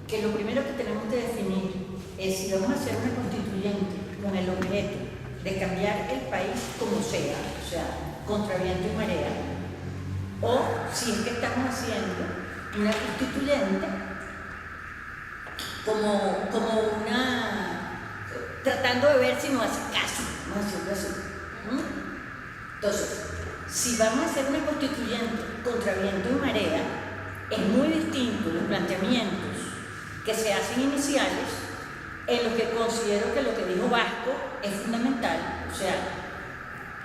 que lo primero que tenemos que definir es si vamos a hacer una constituyente con el objeto de cambiar el país como sea, o sea, contra viento y marea, o si es que estamos haciendo una constituyente como una, tratando de ver si nos hace caso, vamos a decirlo así. Entonces, si vamos a hacer una constituyente contra viento y marea, es muy distinto los planteamientos que se hacen iniciales en los que considero que lo que dijo Vasco es fundamental, o sea,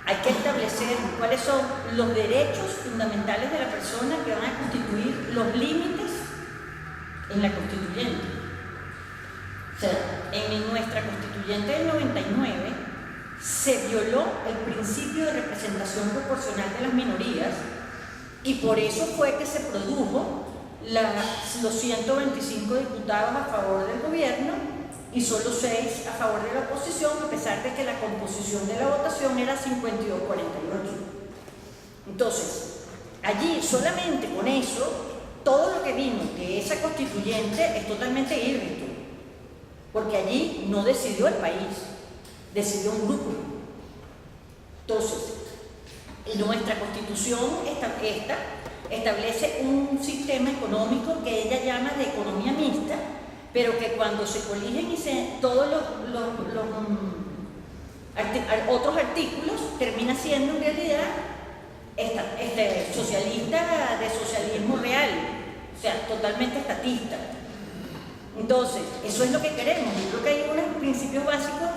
hay que establecer cuáles son los derechos fundamentales de la persona que van a constituir los límites en la constituyente. O sea, en nuestra constituyente del 99 se violó el principio de representación proporcional de las minorías y por eso fue que se produjo los 125 diputados a favor del gobierno y solo 6 a favor de la oposición, a pesar de que la composición de la votación era 52-48. Entonces, allí solamente con eso, todo lo que vino de esa constituyente es totalmente híbrido, porque allí no decidió el país, decidió un grupo. Entonces, nuestra constitución establece un sistema económico que ella llama de economía mixta, pero que cuando se coligen todos los otros artículos termina siendo en realidad socialista de socialismo real, o sea, totalmente estatista. Entonces, eso es lo que queremos. Yo creo que hay unos principios básicos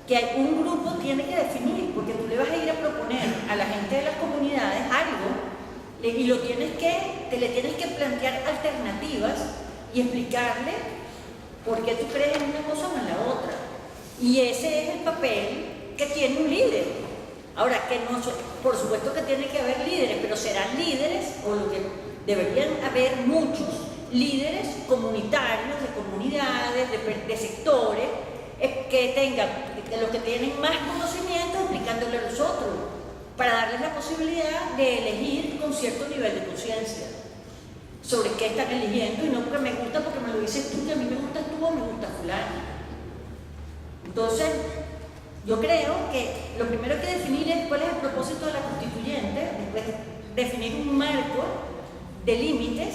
que un grupo tiene que definir, porque tú le vas a ir a proponer a la gente de las comunidades algo y te le tienes que plantear alternativas y explicarle por qué tú crees en una cosa o en la otra. Y ese es el papel que tiene un líder. Ahora, por supuesto que tiene que haber líderes, pero serán líderes, o lo que deberían haber muchos líderes comunitarios, de comunidades, de sectores, los que tienen más conocimiento explicándole a los otros, para darles la posibilidad de elegir con cierto nivel de conciencia sobre qué están eligiendo, y no porque me gusta, porque me lo dices tú, que a mí me gusta tú o me gusta fulano. Entonces, yo creo que lo primero que definir es cuál es el propósito de la constituyente, después definir un marco de límites,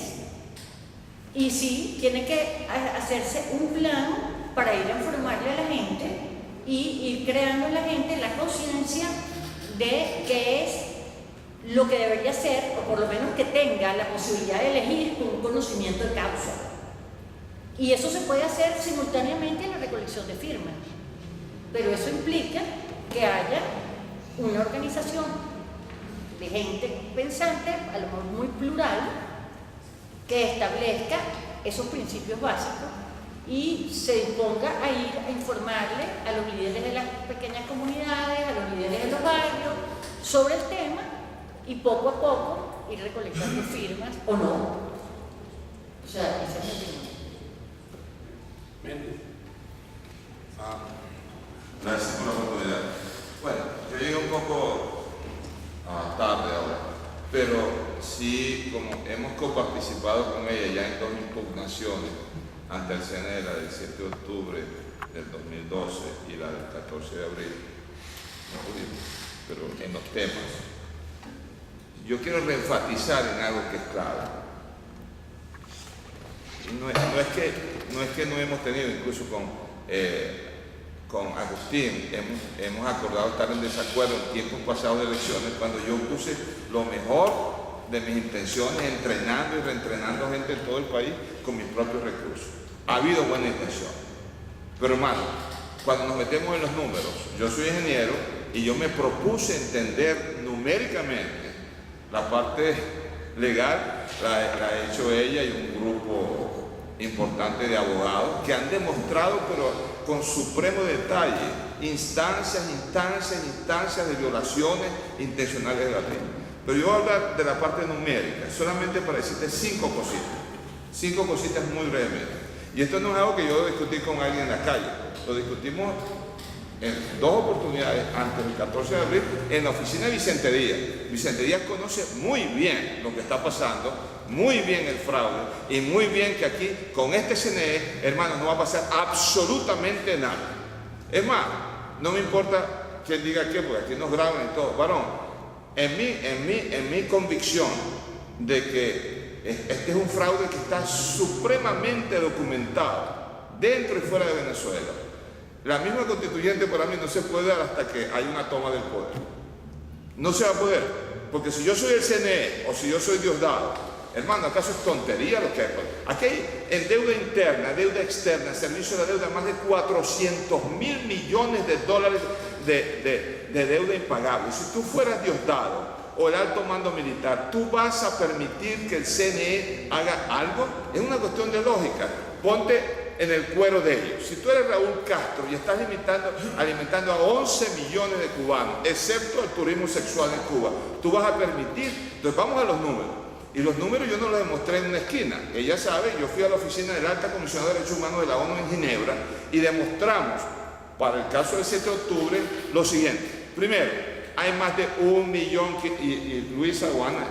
y sí, tiene que hacerse un plan para ir a informarle a la gente y ir creando en la gente la conciencia de qué es lo que debería ser, o por lo menos que tenga la posibilidad de elegir con un conocimiento de causa. Y eso se puede hacer simultáneamente en la recolección de firmas, pero eso implica que haya una organización de gente pensante, a lo mejor muy plural, que establezca esos principios básicos y se disponga a ir a informarle a los líderes de las pequeñas comunidades, a los líderes de los barrios, sobre el tema, y poco a poco ir recolectando firmas o no. O sea, esa es mi opinión. Bien. Gracias por la oportunidad. Bueno, yo llegué un poco tarde ahora, pero sí, como hemos coparticipado con ella ya en 2 impugnaciones ante el CNE, la del 7 de octubre del 2012 y la del 14 de abril, no pudimos, pero en los temas, yo quiero reenfatizar en algo que es clave. No es que no hemos tenido, incluso con Agustín, hemos acordado estar en desacuerdo en tiempos pasados de elecciones, cuando yo puse lo mejor de mis intenciones, entrenando y reentrenando gente en todo el país con mis propios recursos. Ha habido buena intención. Pero hermano, cuando nos metemos en los números, yo soy ingeniero y yo me propuse entender numéricamente la parte legal, la ha hecho ella y un grupo importante de abogados que han demostrado, pero con supremo detalle, instancias de violaciones intencionales de la ley. Pero yo voy a hablar de la parte numérica, solamente para decirte 5 cositas muy brevemente. Y esto no es algo que yo discutí con alguien en la calle, lo discutimos en 2 oportunidades antes del 14 de abril en la oficina de Vicente Díaz. Vicente Díaz conoce muy bien lo que está pasando, muy bien el fraude y muy bien que aquí con este CNE, hermano, no va a pasar absolutamente nada. Es más, no me importa quién diga qué, porque aquí nos graban y todo. Varón, en mi convicción de que este es un fraude que está supremamente documentado dentro y fuera de Venezuela. La misma constituyente para mí no se puede dar hasta que hay una toma del poder. No se va a poder, porque si yo soy el CNE o si yo soy Diosdado, hermano, ¿acaso es tontería lo que hay? Aquí hay en deuda interna, deuda externa, servicio de la deuda, más de 400.000 millones de dólares de deuda impagable. Si tú fueras Diosdado o el alto mando militar, ¿tú vas a permitir que el CNE haga algo? Es una cuestión de lógica. Ponte en el cuero de ellos. Si tú eres Raúl Castro y estás alimentando a 11 millones de cubanos, excepto el turismo sexual en Cuba, tú vas a permitir. Entonces vamos a los números. Y los números yo no los demostré en una esquina. Ella sabe, yo fui a la oficina del Alta Comisionada de Derechos Humanos de la ONU en Ginebra y demostramos, para el caso del 7 de octubre, lo siguiente. Primero, hay más de 1 millón, y Luis Aguana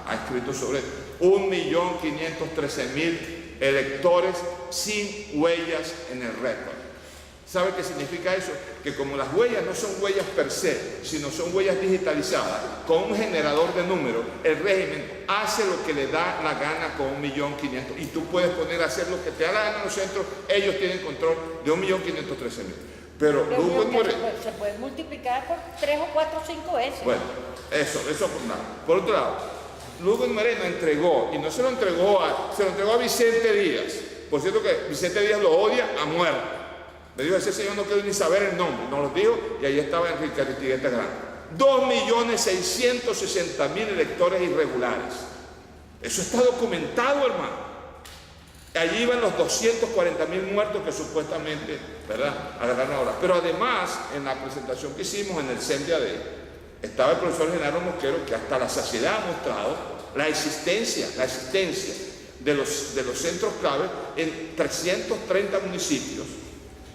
ha escrito sobre 1.513.000 electores sin huellas en el récord. ¿Sabe qué significa eso? Que como las huellas no son huellas per se, sino son huellas digitalizadas, con un generador de números, el régimen hace lo que le da la gana con 1.500.000. Y tú puedes poner a hacer lo que te da la gana en los centros, ellos tienen control de 1.513.000. Pero Lugo Moreno se puede multiplicar por 3 o 4 o 5 veces. Bueno, eso por nada. Por otro lado, Lugo Moreno entregó, y no se lo entregó se lo entregó a Vicente Díaz. Por cierto que Vicente Díaz lo odia a muerte. Me dijo, ese señor no quiero ni saber el nombre. Nos lo dijo y ahí estaba Enrique Aristigueta Grande. 2.660.000 electores irregulares. Eso está documentado, hermano. Allí iban los 240.000 muertos que supuestamente, ¿verdad?, agarraron ahora. Pero además, en la presentación que hicimos en el CEN de ADE, estaba el profesor Genaro Mosquero, que hasta la saciedad ha mostrado la existencia de los centros clave en 330 municipios.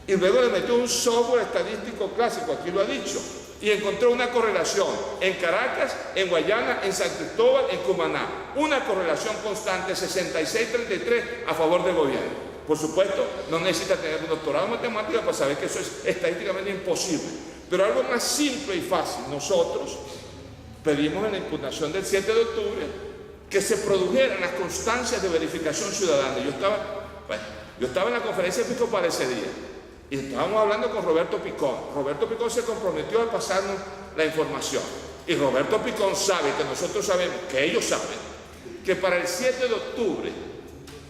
Y luego le metió un software estadístico clásico, aquí lo ha dicho, y encontró una correlación en Caracas, en Guayana, en San Cristóbal, en Cumaná. Una correlación constante, 66-33 a favor del gobierno. Por supuesto, no necesita tener un doctorado en matemáticas para saber que eso es estadísticamente imposible. Pero algo más simple y fácil, nosotros pedimos en la impugnación del 7 de octubre que se produjeran las constancias de verificación ciudadana. Yo estaba en la conferencia episcopal ese día y estábamos hablando con Roberto Picón. Roberto Picón se comprometió a pasarnos la información. Y Roberto Picón sabe que nosotros sabemos, que ellos saben, que para el 7 de octubre,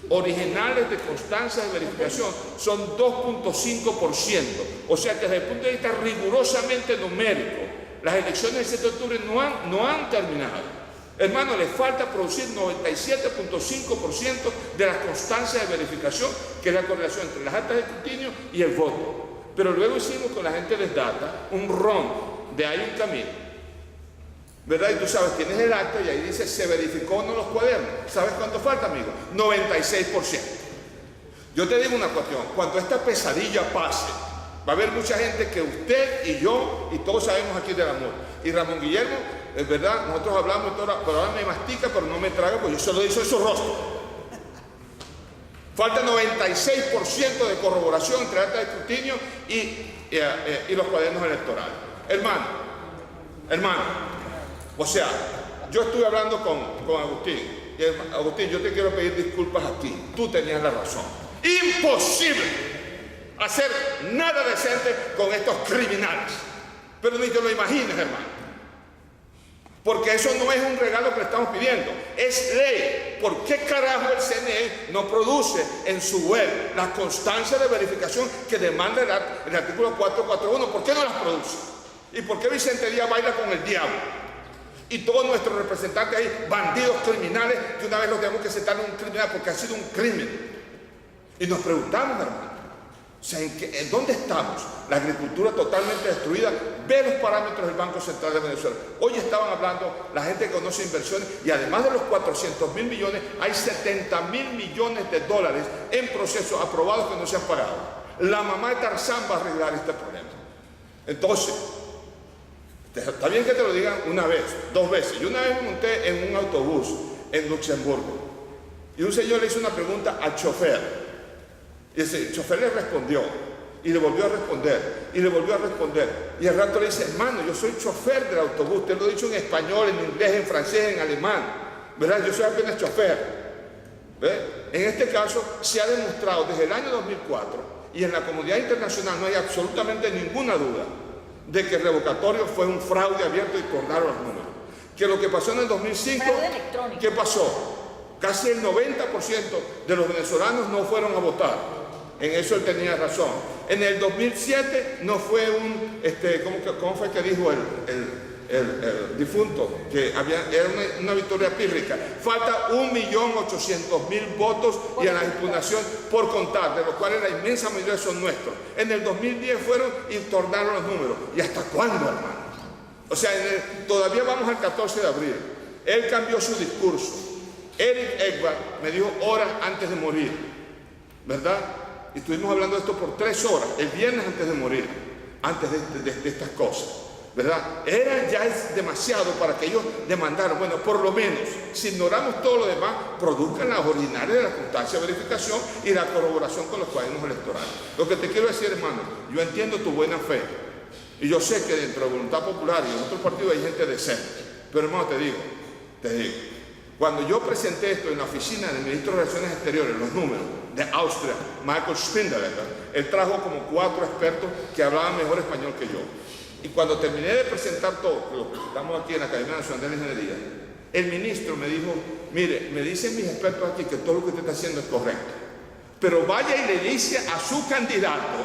originales de constancia de verificación son 2.5%. O sea que desde el punto de vista rigurosamente numérico, las elecciones del 7 de octubre no han terminado. Hermano, le falta producir 97.5% de las constancias de verificación, que es la correlación entre las actas de escrutinio y el voto. Pero luego hicimos con la gente de Data un run de ahí un camino, ¿verdad? Y tú sabes, tienes el acta y ahí dice se verificó o no los cuadernos. ¿Sabes cuánto falta, amigo? 96%. Yo te digo una cuestión, cuando esta pesadilla pase, va a haber mucha gente que usted y yo y todos sabemos aquí del amor. Y Ramón Guillermo, es verdad, nosotros hablamos, pero ahora me mastica, pero no me traga, pues yo se lo hizo en su rostro. Falta 96% de corroboración entre acta de escrutinio y los cuadernos electorales. Hermano, o sea, yo estuve hablando con Agustín, y Agustín, yo te quiero pedir disculpas a ti, tú tenías la razón. Imposible hacer nada decente con estos criminales, pero ni te lo imagines, hermano. Porque eso no es un regalo que le estamos pidiendo, es ley. ¿Por qué carajo el CNE no produce en su web las constancias de verificación que demanda el artículo 441? ¿Por qué no las produce? ¿Y por qué Vicente Díaz baila con el diablo? Y todos nuestros representantes ahí, bandidos criminales, que una vez los tenemos que sentar en un criminal porque ha sido un crimen. Y nos preguntamos, hermano, o sea, ¿en dónde estamos? La agricultura totalmente destruida. Ve los parámetros del Banco Central de Venezuela. Hoy estaban hablando la gente que conoce inversiones y además de los 400.000 millones, hay 70.000 millones de dólares en procesos aprobados que no se han pagado. La mamá de Tarzán va a arreglar este problema. Entonces, está bien que te lo digan una vez, 2 veces. Yo una vez me monté en un autobús en Luxemburgo y un señor le hizo una pregunta al chofer y el chofer le respondió y le volvió a responder y le volvió a responder y al rato le dice: hermano, yo soy chofer del autobús, te lo he dicho en español, en inglés, en francés, en alemán, ¿verdad? Yo soy apenas chofer. ¿Ve? En este caso se ha demostrado desde el año 2004 y en la comunidad internacional no hay absolutamente ninguna duda de que el revocatorio fue un fraude abierto y tornaron los números. Que lo que pasó en el 2005, ¿qué pasó? Casi el 90% de los venezolanos no fueron a votar. En eso él tenía razón. En el 2007 no fue un, ¿cómo fue que dijo el difunto? Que era una victoria pírrica. Falta 1.800.000 votos y a la impugnación por contar, de los cuales la inmensa mayoría son nuestros. En el 2010 fueron y tornaron los números. ¿Y hasta cuándo, hermano? O sea, todavía vamos al 14 de abril. Él cambió su discurso. Eric Egbar me dijo horas antes de morir, ¿verdad? Y estuvimos hablando de esto por 3 horas, el viernes antes de morir, antes de estas cosas, ¿verdad? Ya es demasiado para que ellos demandaran. Bueno, por lo menos, si ignoramos todo lo demás, produzcan las originales de la constancia de verificación y la corroboración con los cuadernos electorales. Lo que te quiero decir, hermano, yo entiendo tu buena fe, y yo sé que dentro de Voluntad Popular y en otros partidos hay gente decente, pero hermano, te digo, cuando yo presenté esto en la oficina del ministro de Relaciones Exteriores, los números de Austria, Michael Spindelegger, él trajo como 4 expertos que hablaban mejor español que yo. Y cuando terminé de presentar todo, lo presentamos aquí en la Academia Nacional de la Ingeniería, el ministro me dijo: mire, me dicen mis expertos aquí que todo lo que usted está haciendo es correcto, pero vaya y le dice a su candidato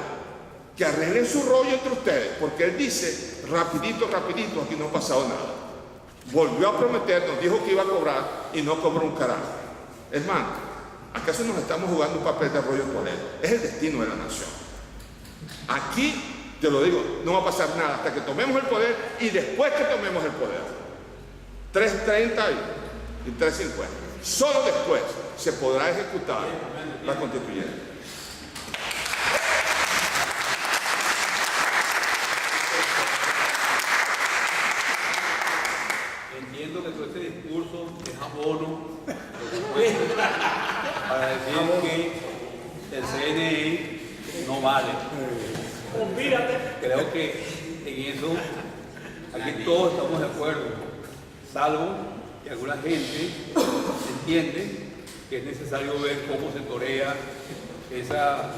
que arreglen su rollo entre ustedes, porque él dice, rapidito, aquí no ha pasado nada. Volvió a prometer, nos dijo que iba a cobrar y no cobró un carajo. Hermano, ¿acaso nos estamos jugando un papel de Arroyo Toledo? Es el destino de la nación. Aquí, te lo digo, no va a pasar nada hasta que tomemos el poder y después que tomemos el poder. 3:30 y 3:50. Solo después se podrá ejecutar la constituyente. Entiendo que todo este discurso es abono, por supuesto, para decir que el CNE no vale. Creo que en eso aquí todos estamos de acuerdo, salvo que alguna gente entiende que es necesario ver cómo se torea esa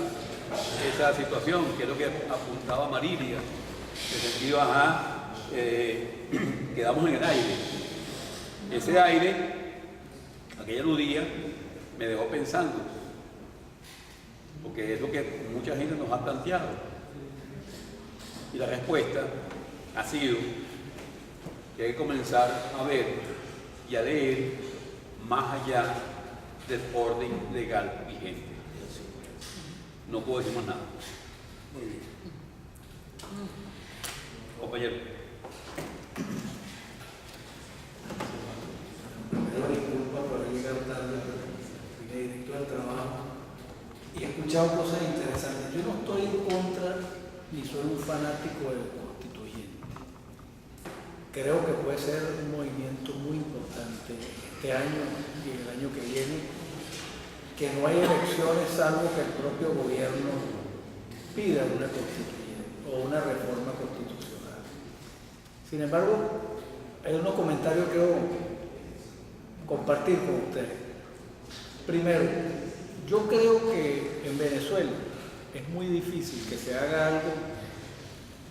situación, que es lo que apuntaba Marilia, en el sentido, quedamos en el aire. Ese aire, aquella aludía, me dejó pensando, porque es lo que mucha gente nos ha planteado. Y la respuesta ha sido que hay que comenzar a ver y a leer más allá del orden legal vigente. No puedo decir más nada. Muy bien. Compañero. Disculpa por llegar tarde, fui director del trabajo y he escuchado cosas interesantes. Yo no estoy en contra ni soy un fanático del constituyente. Creo que puede ser un movimiento muy importante este año y el año que viene, que no hay elecciones salvo que el propio gobierno pida una constituyente o una reforma constitucional. Sin embargo, hay unos comentarios que quiero compartir con ustedes. Primero, yo creo que en Venezuela es muy difícil que se haga algo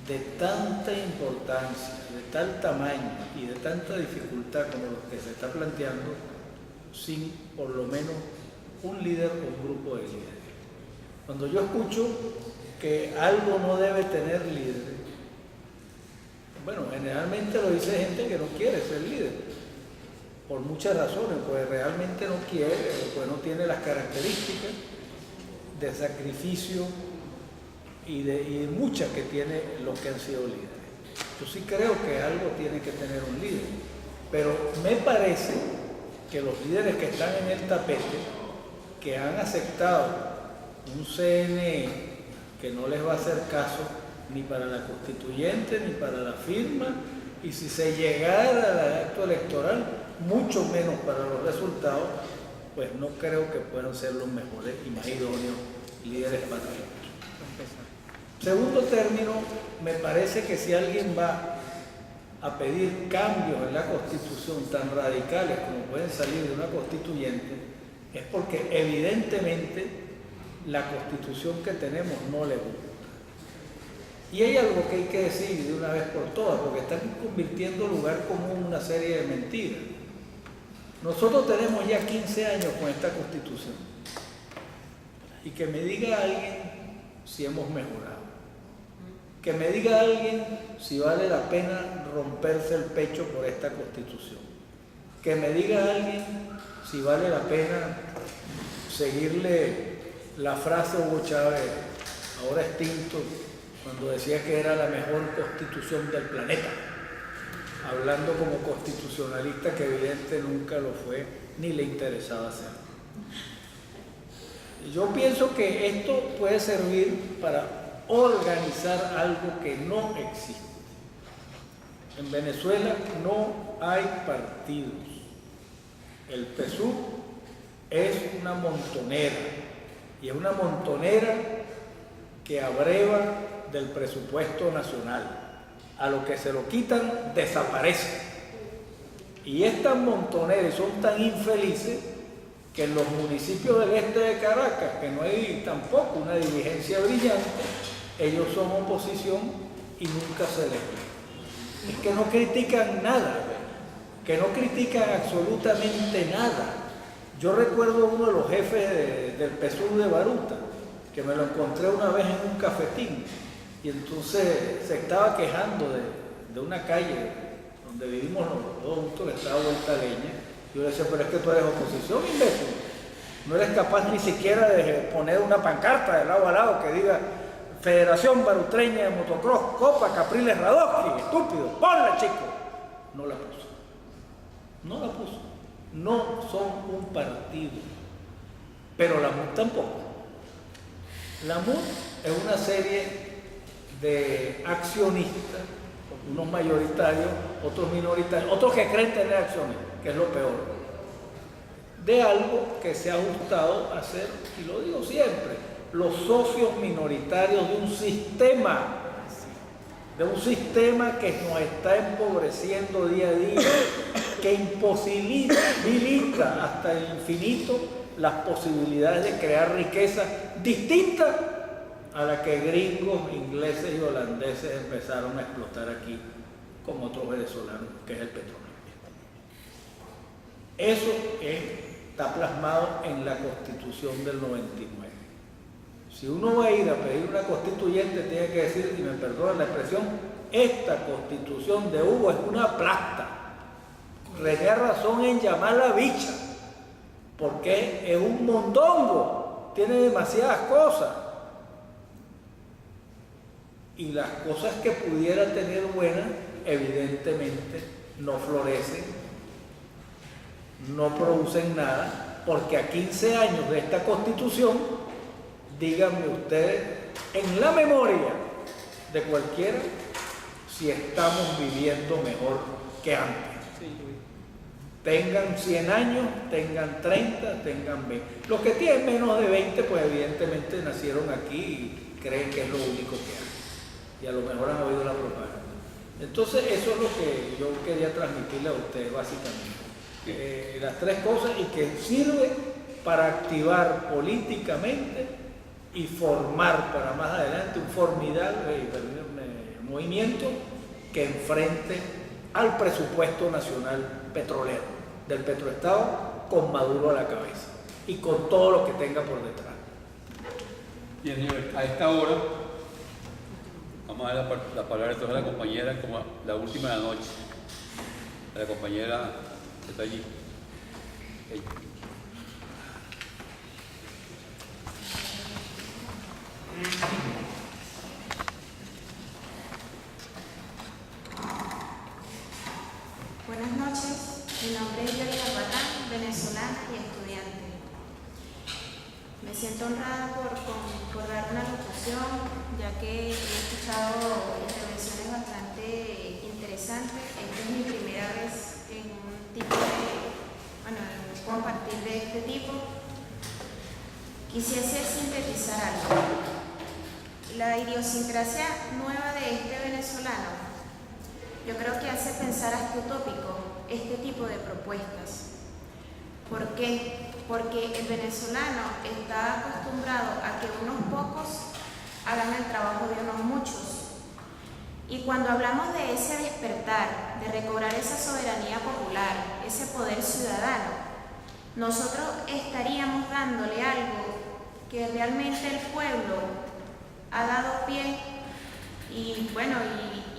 de tanta importancia, de tal tamaño y de tanta dificultad como lo que se está planteando sin por lo menos un líder o un grupo de líderes. Cuando yo escucho que algo no debe tener líderes, bueno, generalmente lo dice gente que no quiere ser líder, por muchas razones, pues realmente no quiere, pues no tiene las características de sacrificio y de muchas que tiene los que han sido líderes. Yo sí creo que algo tiene que tener un líder, pero me parece que los líderes que están en el tapete, que han aceptado un CNE que no les va a hacer caso ni para la constituyente, ni para la firma, y si se llegara al acto electoral, mucho menos para los resultados, pues no creo que puedan ser los mejores y más idóneos líderes patrióticos. Segundo término, me parece que si alguien va a pedir cambios en la Constitución tan radicales como pueden salir de una constituyente, es porque evidentemente la Constitución que tenemos no le gusta. Y hay algo que hay que decir de una vez por todas, porque están convirtiendo lugar común en una serie de mentiras. Nosotros tenemos ya 15 años con esta Constitución. Y que me diga alguien si hemos mejorado. Que me diga alguien si vale la pena romperse el pecho por esta Constitución. Que me diga alguien si vale la pena seguirle la frase a Hugo Chávez, ahora extinto, cuando decía que era la mejor constitución del planeta, hablando como constitucionalista, que evidente nunca lo fue ni le interesaba ser. Yo pienso que esto puede servir para organizar algo que no existe. En Venezuela no hay partidos. El PSUV es una montonera, y es una montonera que abreva del presupuesto nacional. A lo que se lo quitan, desaparece. Y estas montoneras son tan infelices que en los municipios del este de Caracas, que no hay tampoco una dirigencia brillante, ellos son oposición y nunca se les ve. Es que no critican nada, que no critican absolutamente nada. Yo recuerdo uno de los jefes del PSUV de Baruta, que me lo encontré una vez en un cafetín, y entonces se estaba quejando de una calle donde vivimos los dos juntos, que estaba vuelta leña. Yo le decía, pero es que tú eres oposición, imbécil. No eres capaz ni siquiera de poner una pancarta de lado a lado que diga Federación Barutreña de Motocross, Copa Capriles Radowski, estúpido, ponla, chico. No la puso. No la puso. No son un partido. Pero la MUD tampoco. La MUD es una serie de accionistas, unos mayoritarios, otros minoritarios, otros que creen tener acciones, que es lo peor, de algo que se ha ajustado a ser, y lo digo siempre, los socios minoritarios de un sistema que nos está empobreciendo día a día, que imposibilita hasta el infinito las posibilidades de crear riqueza distintas a la que gringos, ingleses y holandeses empezaron a explotar aquí con otros venezolanos, que es el petróleo. Eso está plasmado en la Constitución del 99. Si uno va a ir a pedir una constituyente, tiene que decir, y me perdonan la expresión, esta Constitución de Hugo es una plasta. Tenía razón en llamarla bicha, porque es un mondongo, tiene demasiadas cosas. Y las cosas que pudiera tener buenas, evidentemente, no florecen, no producen nada, porque a 15 años de esta Constitución, díganme ustedes, en la memoria de cualquiera, si estamos viviendo mejor que antes. Tengan 100 años, tengan 30, tengan 20. Los que tienen menos de 20, pues evidentemente nacieron aquí y creen que es lo único que hay. Y a lo mejor han oído la propaganda. Entonces eso es lo que yo quería transmitirle a ustedes básicamente. Las tres cosas, y que sirve para activar políticamente y formar para más adelante un formidable movimiento que enfrente al presupuesto nacional petrolero del petroestado con Maduro a la cabeza y con todo lo que tenga por detrás. Bien, a esta hora vamos a dar la palabra entonces a la compañera, como la última de la noche, a la compañera que está allí. Buenas noches, mi nombre es Yolanda Batán, venezolana y estudiante. Me siento honrada por dar una locución, ya que he escuchado intervenciones bastante interesantes. Esta es mi primera vez en un tipo en un compartir de este tipo. Quisiese sintetizar algo. La idiosincrasia nueva de este venezolano, yo creo que hace pensar hasta utópico este tipo de propuestas. ¿Por qué? Porque el venezolano está acostumbrado a que unos pocos hagan el trabajo de unos muchos. Y cuando hablamos de ese despertar, de recobrar esa soberanía popular, ese poder ciudadano, nosotros estaríamos dándole algo que realmente el pueblo ha dado pie. Y bueno,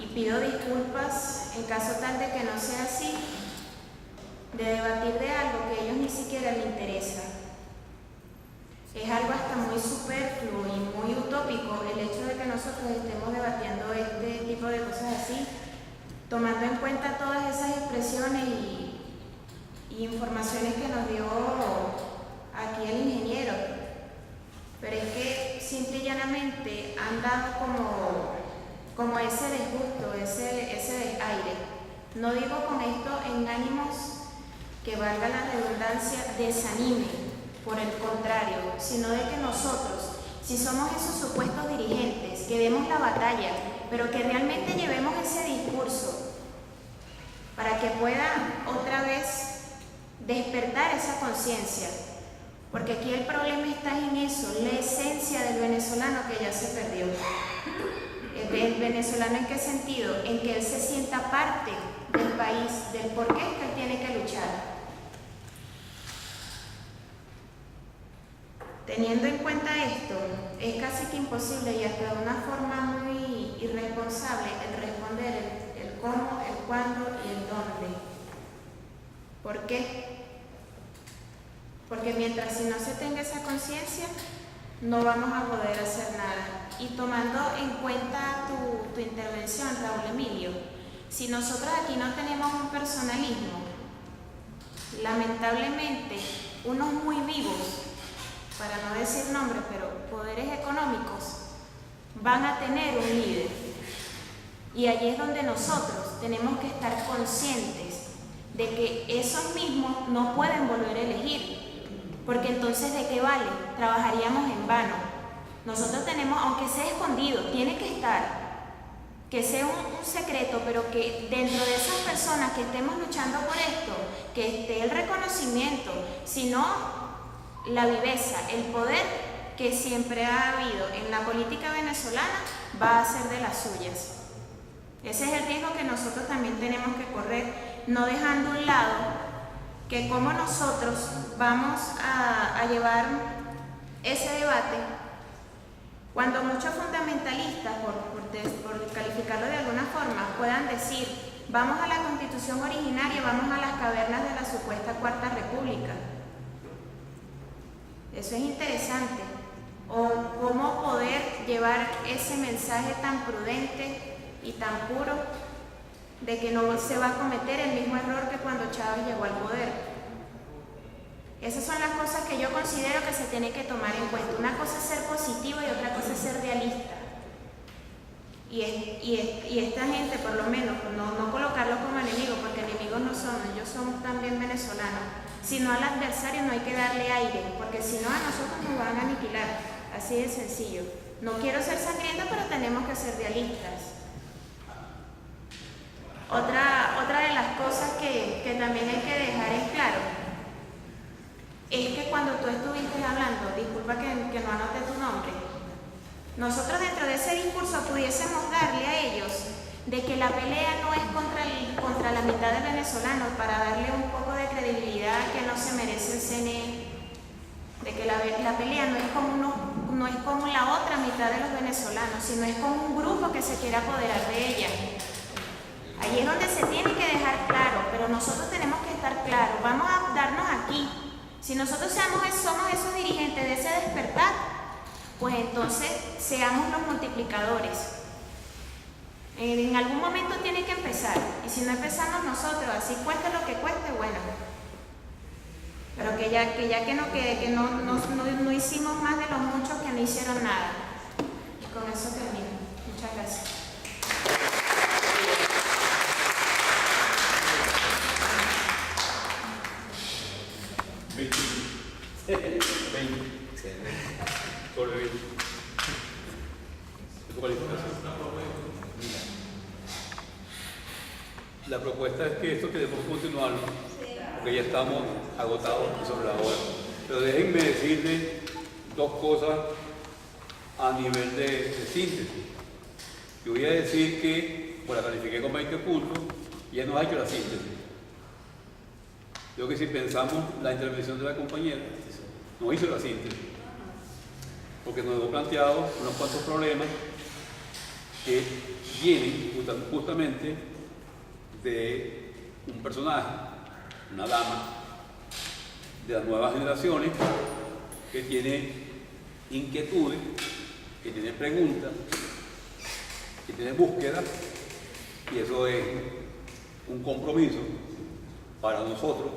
y pido disculpas en caso tal de que no sea así, de debatir de algo que a ellos ni siquiera les interesa. Es algo hasta muy superfluo y muy utópico el hecho de que nosotros estemos debatiendo este tipo de cosas así, tomando en cuenta todas esas expresiones y informaciones que nos dio aquí el ingeniero. Pero es que simple y llanamente han dado como ese disgusto, ese desaire. No digo con esto en ánimos que valga la redundancia, desanime, por el contrario, sino de que nosotros, si somos esos supuestos dirigentes, que demos la batalla, pero que realmente llevemos ese discurso para que pueda otra vez despertar esa conciencia, porque aquí el problema está en eso, la esencia del venezolano que ya se perdió. ¿El venezolano en qué sentido? En que él se sienta parte del país, del por qué es que él tiene que luchar. Teniendo en cuenta esto, es casi que imposible y hasta de una forma muy irresponsable el responder el cómo, el cuándo y el dónde. ¿Por qué? Porque mientras si no se tenga esa conciencia, no vamos a poder hacer nada. Y tomando en cuenta tu intervención, Raúl Emilio, si nosotros aquí no tenemos un personalismo, lamentablemente, unos muy vivos, para no decir nombres, pero poderes económicos, van a tener un líder. Y allí es donde nosotros tenemos que estar conscientes de que esos mismos no pueden volver a elegir, porque entonces ¿de qué vale? Trabajaríamos en vano. Nosotros tenemos, aunque sea escondido, tiene que estar, que sea un secreto, pero que dentro de esas personas que estemos luchando por esto, que esté el reconocimiento, sino la viveza, el poder que siempre ha habido en la política venezolana va a ser de las suyas. Ese es el riesgo que nosotros también tenemos que correr, no dejando a un lado que como nosotros vamos a llevar ese debate cuando muchos fundamentalistas, por calificarlo de alguna forma, puedan decir vamos a la Constitución originaria, vamos a las cavernas de la supuesta Cuarta República. Eso es interesante. O cómo poder llevar ese mensaje tan prudente y tan puro de que no se va a cometer el mismo error que cuando Chávez llegó al poder. Esas son las cosas que yo considero que se tienen que tomar en cuenta. Una cosa es ser positivo y otra cosa es ser realista. Y esta gente, por lo menos, no colocarlos como enemigos, porque enemigos no son, ellos son también venezolanos. Sino al adversario no hay que darle aire, porque si no a nosotros nos van a aniquilar, así de sencillo. No quiero ser sangrienta, pero tenemos que ser realistas. Otra de las cosas que también hay que dejar en claro es que cuando tú estuviste hablando, disculpa que no anoté tu nombre, nosotros dentro de ese discurso pudiésemos darle a ellos de que la pelea no es contra la mitad de venezolanos, para darle un poco de credibilidad que no se merece el CNE, de que la pelea no es como la otra mitad de los venezolanos, sino es como un grupo que se quiere apoderar de ella. Ahí es donde se tiene que dejar claro, pero nosotros tenemos que estar claros, vamos a darnos aquí. Si nosotros somos esos dirigentes de ese despertar, pues entonces seamos los multiplicadores. En algún momento tiene que empezar, y si no empezamos nosotros, así cueste lo que cueste, bueno. pero que ya que no hicimos más de los muchos que no hicieron nada. Y con eso termino. Muchas gracias. Sobre 20. La propuesta es que esto queremos continuarlo, porque ya estamos agotados sobre la hora. Pero déjenme decirles dos cosas a nivel de síntesis. Yo voy a decir que, pues la califiqué con 20 puntos, y ya nos ha hecho la síntesis. Yo que si pensamos la intervención de la compañera, nos hizo la síntesis, porque nos hemos planteado unos cuantos problemas que vienen justamente de un personaje, una dama de las nuevas generaciones que tiene inquietudes, que tiene preguntas, que tiene búsquedas, y eso es un compromiso para nosotros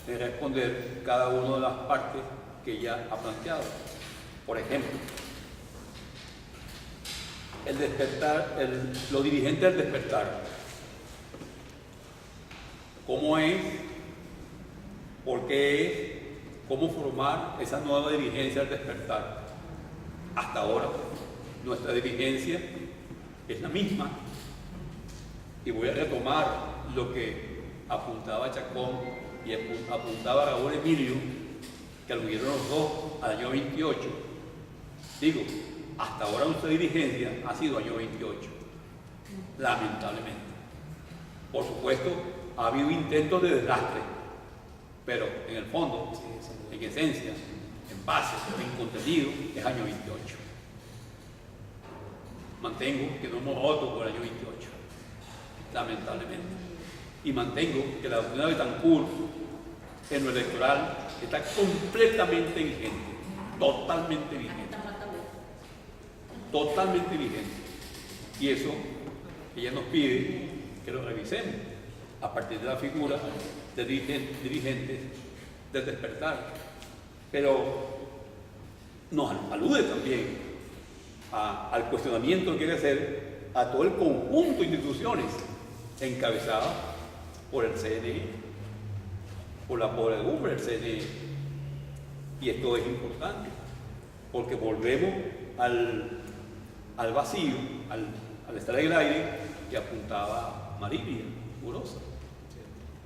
de responder cada una de las partes que ella ha planteado. Por ejemplo, el despertar, los dirigentes del despertar. ¿Cómo es? ¿Por qué es? ¿Cómo formar esa nueva dirigencia del despertar? Hasta ahora, nuestra dirigencia es la misma. Y voy a retomar lo que apuntaba Chacón y apuntaba Raúl Emilio, que lo vieron los dos al año 28. Digo, hasta ahora nuestra dirigencia ha sido año 28, lamentablemente. Por supuesto, ha habido intentos de desastre, pero en el fondo, en esencia, en base, en contenido, es año 28. Mantengo que no hemos roto por el año 28, lamentablemente. Y mantengo que la doctrina de Betancourt en lo electoral está completamente vigente, totalmente vigente. Totalmente vigente. Y eso ella nos pide que lo revisemos a partir de la figura de dirigentes del despertar. Pero nos alude también al cuestionamiento que quiere hacer a todo el conjunto de instituciones encabezadas por el CNE, por la podredumbre del CNE. Y esto es importante, porque volvemos al vacío, al estar en el aire, que apuntaba Marilia Urosa.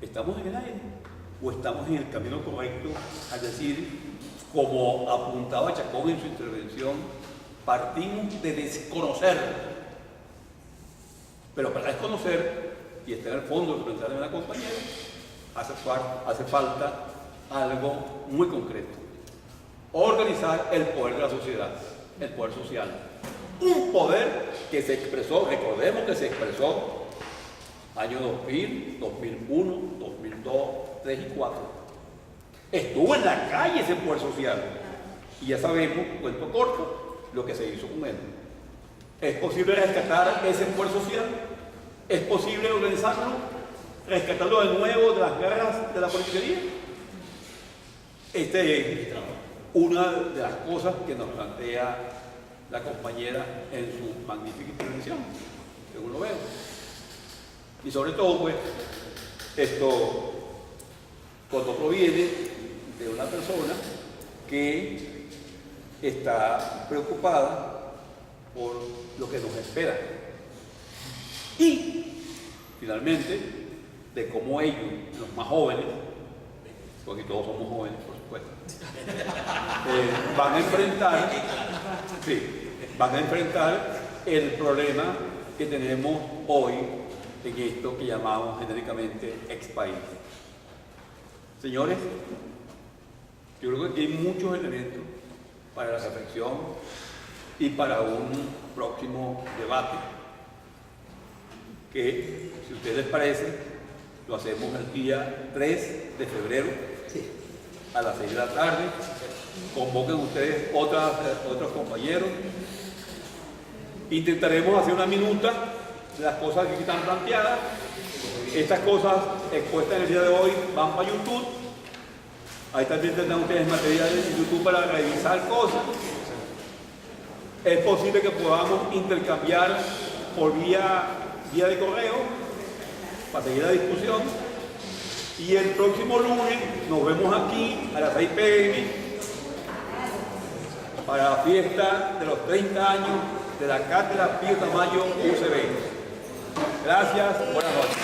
¿Estamos en el aire o estamos en el camino correcto? Es decir, como apuntaba Chacón en su intervención, partimos de desconocer. Pero para desconocer, y está en el fondo del comentario de la compañera, hace falta algo muy concreto. Organizar el poder de la sociedad, el poder social. Un poder que se expresó, recordemos que se expresó año 2000, 2001, 2002, 2003 y 2004. Estuvo en la calle ese poder social. Y ya sabemos, cuento corto, lo que se hizo con él. ¿Es posible rescatar ese poder social? ¿Es posible organizarlo? ¿Rescatarlo de nuevo de las garras de la politiquería? Esta es una de las cosas que nos plantea la compañera en su magnífica intervención, según lo veo. Y sobre todo, pues, esto cuando proviene de una persona que está preocupada por lo que nos espera. Y, finalmente, de cómo ellos, los más jóvenes, porque todos somos jóvenes, por supuesto, van a enfrentar el problema que tenemos hoy en esto que llamamos genéricamente expaís. Señores, yo creo que aquí hay muchos elementos para la reflexión y para un próximo debate que, si a ustedes les parece, lo hacemos el día 3 de febrero a las 6 de la tarde. Convoquen ustedes otros compañeros. Intentaremos hacer una minuta de las cosas que están planteadas. Estas cosas expuestas en el día de hoy van para YouTube Ahí también tendrán ustedes materiales en YouTube para revisar cosas. Es posible que podamos intercambiar por vía de correo para seguir la discusión. Y el próximo lunes nos vemos aquí a las 6 p.m. para la fiesta de los 30 años de la Cátedra Pío Tamayo UCB. Gracias, buenas noches.